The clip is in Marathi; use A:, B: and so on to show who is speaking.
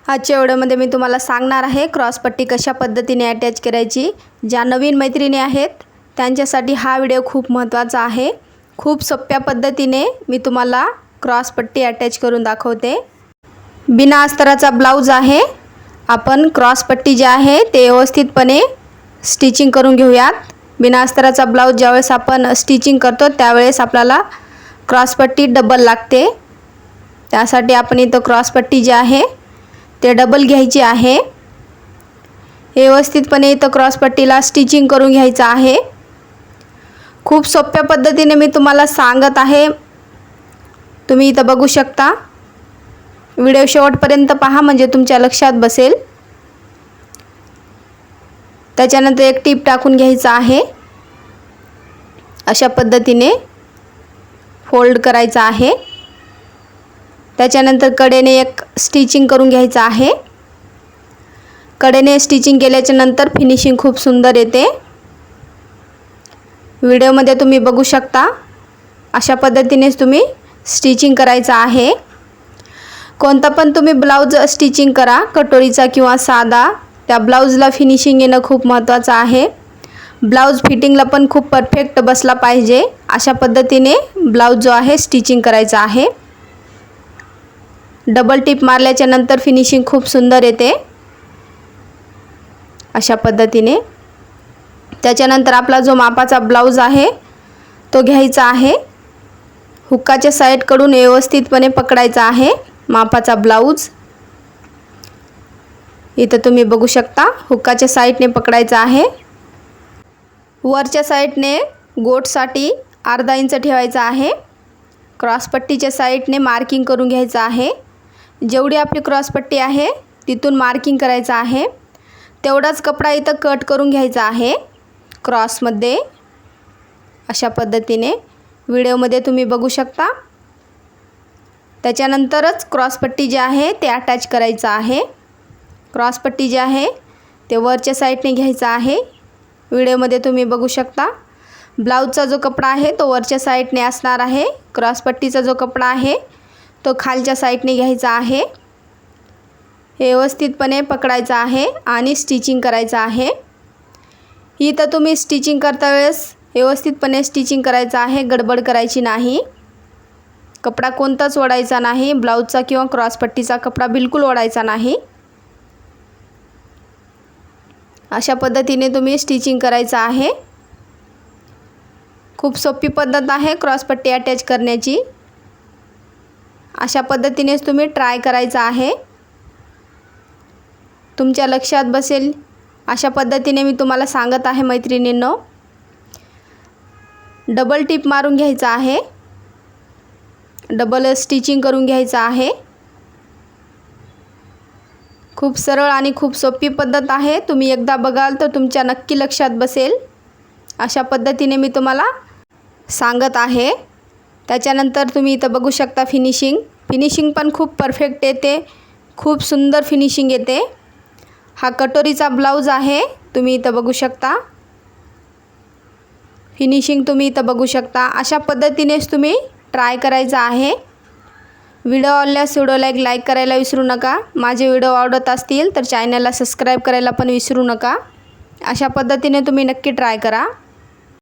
A: आजच्या व्हिडिओमध्ये मी तुम्हाला सांगणार आहे क्रॉसपट्टी कशा पद्धतीने अटॅच करायची। ज्या नवीन मैत्रिणी आहेत त्यांच्यासाठी हा व्हिडिओ खूप महत्त्वाचा आहे। खूप सोप्या पद्धतीने मी तुम्हाला क्रॉसपट्टी अटॅच करून दाखवते। बिना अस्तराचा ब्लाउज आहे। आपण क्रॉसपट्टी जे आहे ते व्यवस्थितपणे स्टिचिंग करून घेऊयात। बिना अस्तराचा ब्लाउज ज्यावेळेस आपण स्टिचिंग करतो त्यावेळेस आपल्याला क्रॉसपट्टी डबल लागते। त्यासाठी आपण इथं क्रॉसपट्टी जी आहे ते डबल घ्यायची आहे। व्यवस्थितपणे इथं क्रॉसपट्टीला स्टिचिंग करून घ्यायचं आहे। खूप सोप्या पद्धतीने मी तुम्हाला सांगत आहे। तुम्ही इथं बघू शकता। व्हिडिओ शेवटपर्यंत पहा म्हणजे तुमच्या लक्षात बसेल। त्याच्यानंतर एक टीप टाकून घ्यायचा आहे। अशा पद्धतीने फोल्ड करायचा आहे। त्याच्यानंतर कडेने एक स्टिचिंग करून घ्यायचं आहे। कडेने स्टिचिंग केल्याच्या नंतर फिनिशिंग खूप सुंदर येते। व्हिडिओमध्ये तुम्ही बघू शकता। अशा पद्धतीनेच तुम्ही स्टिचिंग करायचं आहे। कोणता पण तुम्ही ब्लाउज स्टिचिंग करा, कटोरीचा किंवा साधा, त्या ब्लाउजला फिनिशिंग येणं खूप महत्त्वाचं आहे। ब्लाउज फिटिंगला पण खूप परफेक्ट बसला पाहिजे। अशा पद्धतीने ब्लाउज जो आहे स्टिचिंग करायचा आहे। डबल टिप मारल्याच्या नंतर फिनिशिंग खूप सुंदर येते। अशा पद्धतीने त्याच्यानंतर आपला जो मापाचा ब्लाउज आहे तो घ्यायचा आहे। हुक्काच्या साइडकडून व्यवस्थितपणे पकडायचा आहे मापाचा ब्लाउज। इथं तुम्ही बघू शकता हुक्काच्या साइडने पकडायचा आहे। वरच्या साइडने गोटसाठी अर्धा इंच ठेवायचा आहे। क्रॉसपट्टीच्या साइडने मार्किंग करून घ्यायचं आहे। जेवढी आपली क्रॉसपट्टी आहे तिथून मार्किंग करायचं आहे। तेवढाच कपडा इथं कट करून घ्यायचा आहे क्रॉसमध्ये। अशा पद्धतीने व्हिडिओमध्ये तुम्ही बघू शकता। त्याच्यानंतरच क्रॉसपट्टी जी आहे ते अटॅच करायचं आहे। क्रॉसपट्टी जी आहे ते वरच्या साइडने घ्यायचा आहे। व्हिडिओमध्ये तुम्ही बघू शकता। ब्लाउजचा जो कपडा आहे तो वरच्या साइडने असणार आहे। क्रॉसपट्टीचा जो कपडा आहे तो खालच्या साइडने घ्यायचा आहे। व्यवस्थितपणे पकडायचा आहे आणि स्टिचिंग करायचं आहे। इथं तुम्ही स्टिचिंग करता वेळेस व्यवस्थितपणे स्टिचिंग करायचं आहे, गडबड करायची नाही। कपडा कोणताच ओढायचा नाही। ब्लाउजचा किंवा क्रॉसपट्टीचा कपडा बिलकुल ओढायचा नाही। अशा पद्धतीने तुम्ही स्टिचिंग करायचं आहे। खूप सोपी पद्धत आहे क्रॉसपट्टी अटॅच करण्याची। अशा पद्धतीनेच तुम्ही ट्राय करायचं आहे। तुमच्या लक्षात बसेल अशा पद्धतीने मी तुम्हाला सांगत आहे मैत्रिणींनो। डबल टिप मारून घ्यायचा आहे। डबल स्टिचिंग करून घ्यायचं आहे। खूप सरळ आणि खूप सोपी पद्धत आहे। तुम्ही एकदा बघाल तर तुमच्या नक्की लक्षात बसेल। अशा पद्धतीने मी तुम्हाला सांगत आहे। त्याच्यानंतर तुम्ही इथं बघू शकता फिनिशिंग पण खूप परफेक्ट येते। खूप सुंदर फिनिशिंग येते। हा कटोरीचा ब्लाउज आहे। तुम्ही इथं बघू शकता। फिनिशिंग तुम्ही इथं बघू शकता। अशा पद्धतीनेच तुम्ही ट्राय करायचं आहे। व्हिडिओ आवडल्यास व्हिडिओला एक लाईक करायला विसरू नका। माझे व्हिडिओ आवडत असतील तर चॅनलला सबस्क्राईब करायला पण विसरू नका। अशा पद्धतीने तुम्ही नक्की ट्राय करा।